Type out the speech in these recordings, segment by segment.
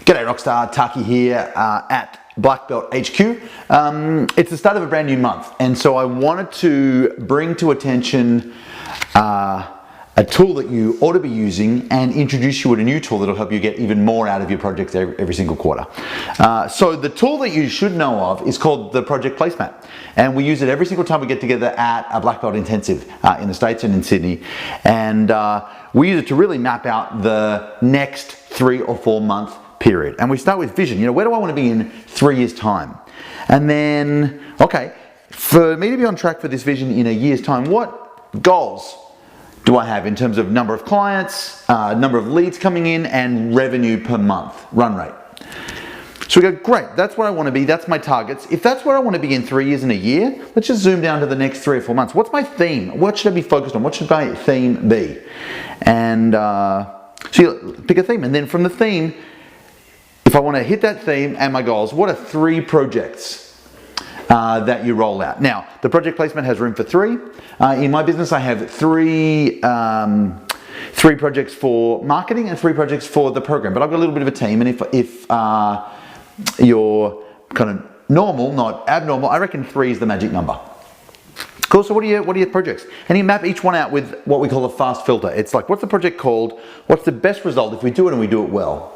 G'day Rockstar, Taki here at Blackbelt HQ. It's the start of a brand new month, and so I wanted to bring to attention a tool that you ought to be using and introduce you to a new tool that'll help you get even more out of your projects every single quarter. So the tool that you should know of is called the Project Placemat, and we use it every single time we get together at a Blackbelt Intensive in the States and in Sydney, and we use it to really map out the next 3 or 4 month period. And we start with vision. You know, where do I want to be in 3 years' time? And then, okay, for me to be on track for this vision in a year's time, what goals do I have in terms of number of clients, number of leads coming in, and revenue per month, run rate? So we go, great, that's where I want to be, that's my targets. If that's where I want to be in 3 years and a year, let's just zoom down to the next 3 or 4 months. What's my theme? What should I be focused on? What should my theme be? And so you pick a theme, and then from the theme, if I want to hit that theme and my goals, what are 3 projects that you roll out? Now, the Project Placement has room for 3. In my business, I have 3 projects for marketing and 3 projects for the program. But I've got a little bit of a team, and if you're kind of normal, not abnormal, I reckon 3 is the magic number. Cool, so what are your projects? And you map each one out with what we call a fast filter. It's like, what's the project called? What's the best result if we do it and we do it well?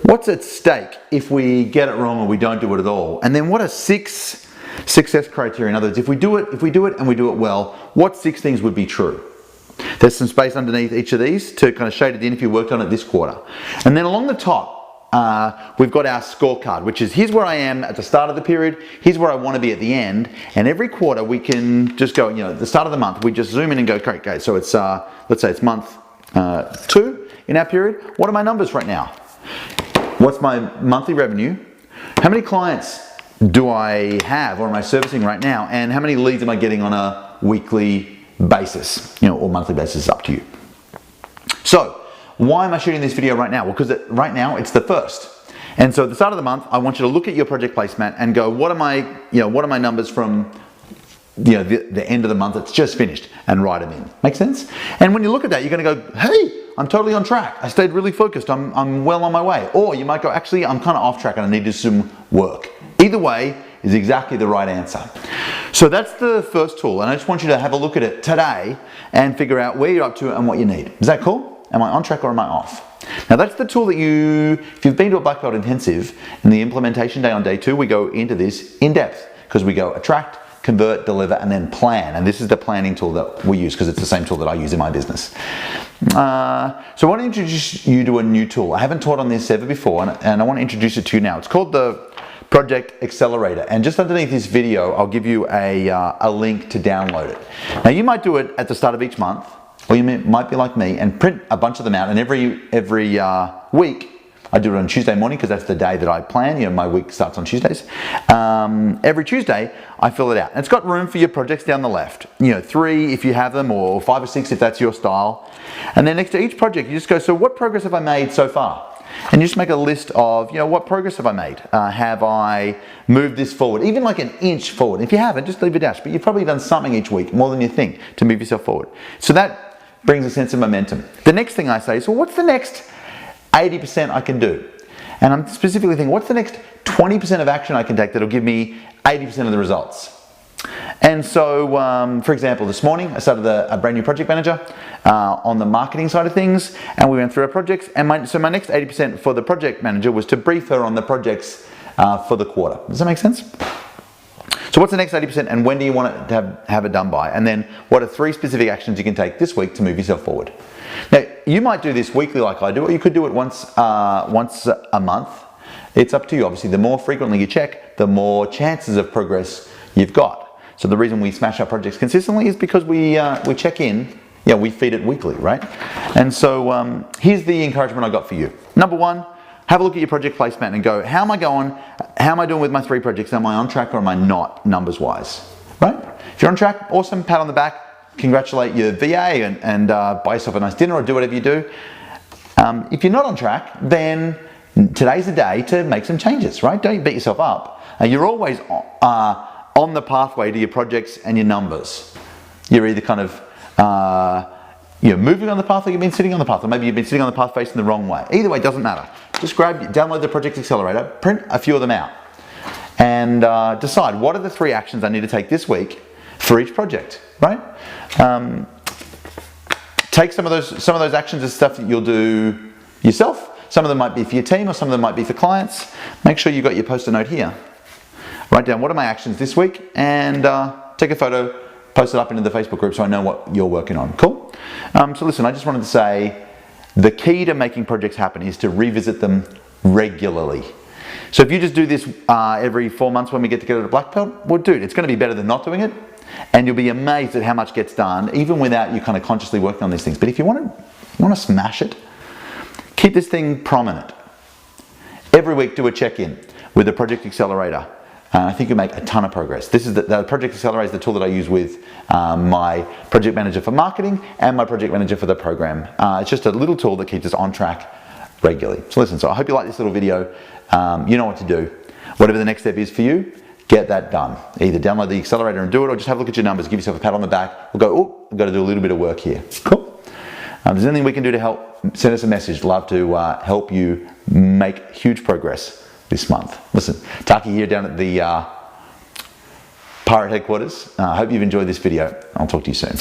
What's at stake if we get it wrong or we don't do it at all? And then what are 6 success criteria? In other words, if we do it and we do it well, what 6 things would be true? There's some space underneath each of these to kind of shade it in if you worked on it this quarter. And then along the top, we've got our scorecard, which is here's where I am at the start of the period, here's where I want to be at the end, and every quarter we can just go, you know, at the start of the month, we just zoom in and go, great, okay, so it's, let's say it's month 2 in our period. What are my numbers right now? What's my monthly revenue? How many clients do I have or am I servicing right now? And how many leads am I getting on a weekly basis, you know, or monthly basis, up to you. So why am I shooting this video right now? Well, because right now it's the 1st. And so at the start of the month, I want you to look at your project placemat and go, what are my numbers from the end of the month that's just finished, and write them in. Make sense? And when you look at that, you're going to go, hey, I'm totally on track. I stayed really focused. I'm well on my way. Or you might go, actually, I'm kind of off track and I need to do some work. Either way is exactly the right answer. So that's the first tool, and I just want you to have a look at it today and figure out where you're up to and what you need. Is that cool? Am I on track or am I off? Now that's the tool that if you've been to a Black Belt Intensive, in the implementation day on day 2, we go into this in depth, because we go attract, convert, deliver, and then plan. And this is the planning tool that we use, because it's the same tool that I use in my business. So I want to introduce you to a new tool. I haven't taught on this ever before, and I want to introduce it to you now. It's called the Project Accelerator. And just underneath this video, I'll give you a link to download it. Now you might do it at the start of each month, or you might be like me and print a bunch of them out, and every week, I do it on Tuesday morning because that's the day that I plan. You know, my week starts on Tuesdays. Every Tuesday, I fill it out. And it's got room for your projects down the left. You know, 3 if you have them, or 5 or 6 if that's your style. And then next to each project, you just go, so what progress have I made so far? And you just make a list of, you know, what progress have I made? Have I moved this forward? Even like an inch forward. If you haven't, just leave a dash. But you've probably done something each week, more than you think, to move yourself forward. So that brings a sense of momentum. The next thing I say is, well, what's the next 80% I can do? And I'm specifically thinking, what's the next 20% of action I can take that'll give me 80% of the results? And so, for example, this morning I started a brand new project manager on the marketing side of things, and we went through our projects. And so my next 80% for the project manager was to brief her on the projects for the quarter. Does that make sense? So what's the next 80%, and when do you want it to have it done by? And then what are 3 specific actions you can take this week to move yourself forward? Now, you might do this weekly like I do, or you could do it once a month. It's up to you. Obviously, the more frequently you check, the more chances of progress you've got. So the reason we smash our projects consistently is because we check in, we feed it weekly, right? And so here's the encouragement I got for you. Number 1, have a look at your project placemat and go, how am I going? How am I doing with my 3 projects? Am I on track or am I not, numbers-wise, right? If you're on track, awesome, pat on the back, congratulate your VA and buy yourself a nice dinner or do whatever you do. If you're not on track, then today's the day to make some changes, right? Don't beat yourself up. You're always on the pathway to your projects and your numbers. You're either kind of you're moving on the path, or you've been sitting on the path, or maybe you've been sitting on the path facing the wrong way. Either way, it doesn't matter. Just download the Project Accelerator, print a few of them out, and decide what are the 3 actions I need to take this week for each project, right? Take some of those actions as stuff that you'll do yourself. Some of them might be for your team, or some of them might be for clients. Make sure you've got your post-it note here. Write down what are my actions this week, and take a photo, post it up into the Facebook group so I know what you're working on. Cool? So listen, I just wanted to say the key to making projects happen is to revisit them regularly. So if you just do this every 4 months when we get together at Black Belt, well, dude, it's going to be better than not doing it, and you'll be amazed at how much gets done, even without you kind of consciously working on these things. But if you want to smash it, keep this thing prominent. Every week, do a check-in with the Project Accelerator. I think you'll make a ton of progress. This is the Project Accelerator is the tool that I use with my project manager for marketing and my project manager for the program. It's just a little tool that keeps us on track regularly. So listen, I hope you like this little video. You know what to do. Whatever the next step is for you, get that done. Either download the accelerator and do it, or just have a look at your numbers, give yourself a pat on the back. We'll go, oh, I've got to do a little bit of work here. Cool. If there's anything we can do to help, send us a message. Love to help you make huge progress this month. Listen, Taki here down at the Pirate headquarters. I hope you've enjoyed this video. I'll talk to you soon.